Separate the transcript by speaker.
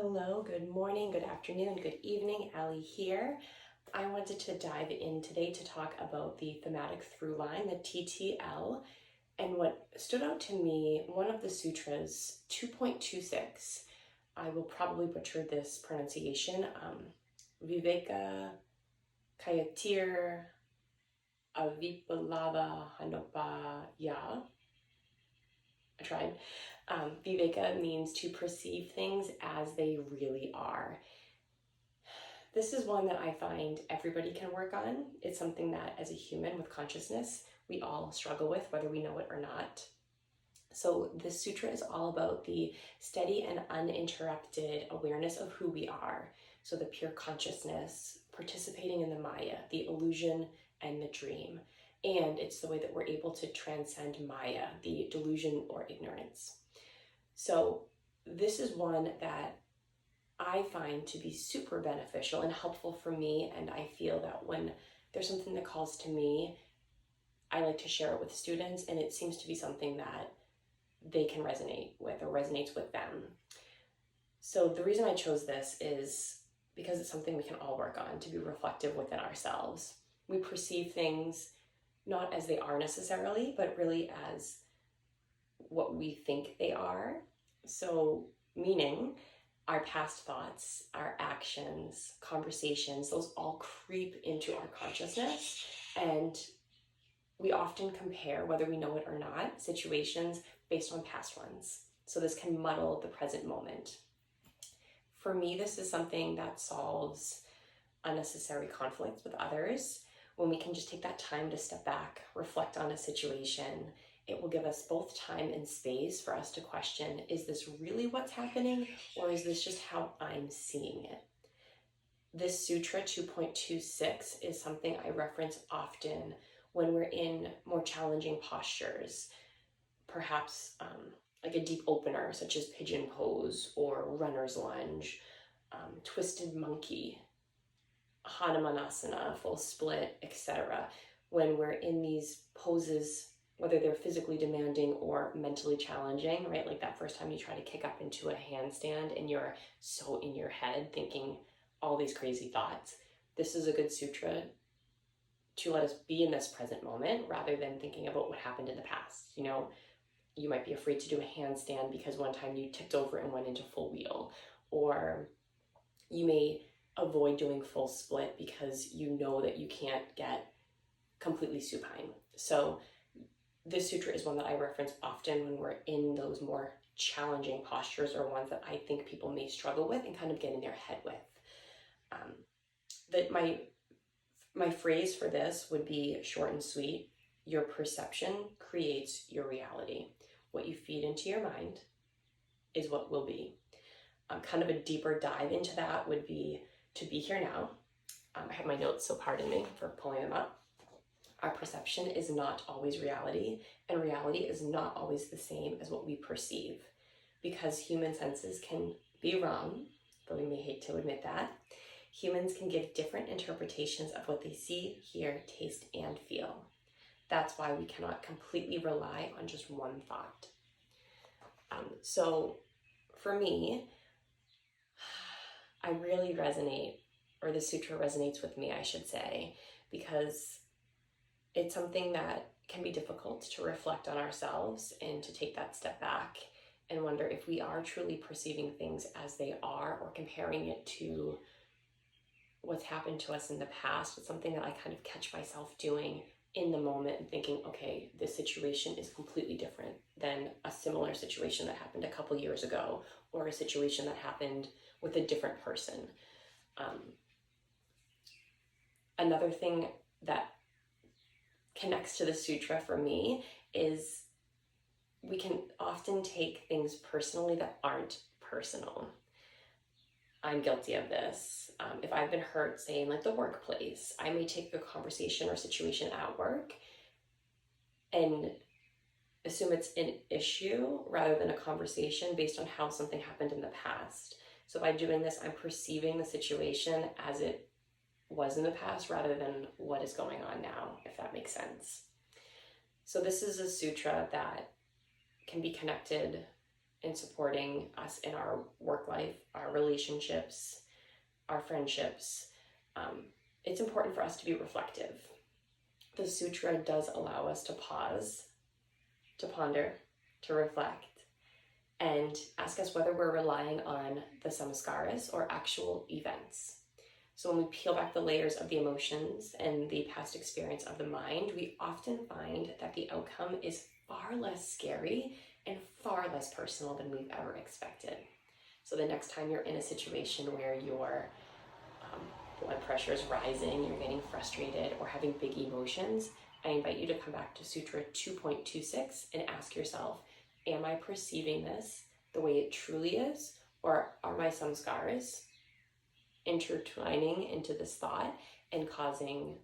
Speaker 1: Hello, good morning, good afternoon, good evening. Ali here. I wanted to dive in today to talk about the thematic through line, the TTL, and what stood out to me, one of the sutras, 2.26. I will probably butcher this pronunciation. Viveka Kayatir Avipalava Hanopa Ya. I tried. Viveka means to perceive things as they really are. This is one that I find everybody can work on. It's something that as a human with consciousness, we all struggle with, whether we know it or not. So this sutra is all about the steady and uninterrupted awareness of who we are. So the pure consciousness, participating in the Maya, the illusion and the dream. And it's the way that we're able to transcend Maya, the delusion or ignorance. So this is one that I find to be super beneficial and helpful for me. And I feel that when there's something that calls to me, I like to share it with students, and it seems to be something that they can resonate with or resonates with them. So the reason I chose this is because it's something we can all work on to be reflective within ourselves. We perceive things not as they are necessarily, but really as what we think they are. So meaning our past thoughts, our actions, conversations, those all creep into our consciousness, and we often compare, whether we know it or not, situations based on past ones. So this can muddle the present moment. For me, this is something that solves unnecessary conflicts with others. When we can just take that time to step back, reflect on a situation, it will give us both time and space for us to question, is this really what's happening, or is this just how I'm seeing it? This Sutra 2.26 is something I reference often when we're in more challenging postures, perhaps like a deep opener, such as pigeon pose or runner's lunge, twisted monkey, Hanumanasana, full split, etc. When we're in these poses, whether they're physically demanding or mentally challenging, right? Like that first time you try to kick up into a handstand and you're so in your head thinking all these crazy thoughts. This is a good sutra to let us be in this present moment rather than thinking about what happened in the past. You know, you might be afraid to do a handstand because one time you tipped over and went into full wheel, or you may avoid doing full split because you know that you can't get completely supine. So this sutra is one that I reference often when we're in those more challenging postures, or ones that I think people may struggle with and kind of get in their head with. That my phrase for this would be short and sweet. Your perception creates your reality. What you feed into your mind is what will be. Kind of a deeper dive into that would be to be here now. I have my notes, so pardon me for pulling them up. Our perception is not always reality, and reality is not always the same as what we perceive, because human senses can be wrong, though we may hate to admit that. Humans can give different interpretations of what they see, hear, taste, and feel. That's why we cannot completely rely on just one thought. So for me, I really resonate, or the sutra resonates with me, I should say, because it's something that can be difficult to reflect on ourselves and to take that step back and wonder if we are truly perceiving things as they are, or comparing it to what's happened to us in the past. It's something that I kind of catch myself doing in the moment and thinking, okay, this situation is completely different than a similar situation that happened a couple years ago, or a situation that happened with a different person. Another thing that connects to the sutra for me is we can often take things personally that aren't personal. I'm guilty of this. If I've been hurt, say in like the workplace, I may take a conversation or situation at work and assume it's an issue rather than a conversation based on how something happened in the past. So by doing this, I'm perceiving the situation as it was in the past rather than what is going on now, if that makes sense. So this is a sutra that can be connected in supporting us in our work life, our relationships, our friendships, it's important for us to be reflective. The sutra does allow us to pause, to ponder, to reflect, and ask us whether we're relying on the samskaras or actual events. So when we peel back the layers of the emotions and the past experience of the mind, we often find that the outcome is far less scary and far less personal than we've ever expected. So the next time you're in a situation where your blood pressure is rising, you're getting frustrated, or having big emotions, I invite you to come back to Sutra 2.26 and ask yourself, am I perceiving this the way it truly is, or are my samskaras intertwining into this thought and causing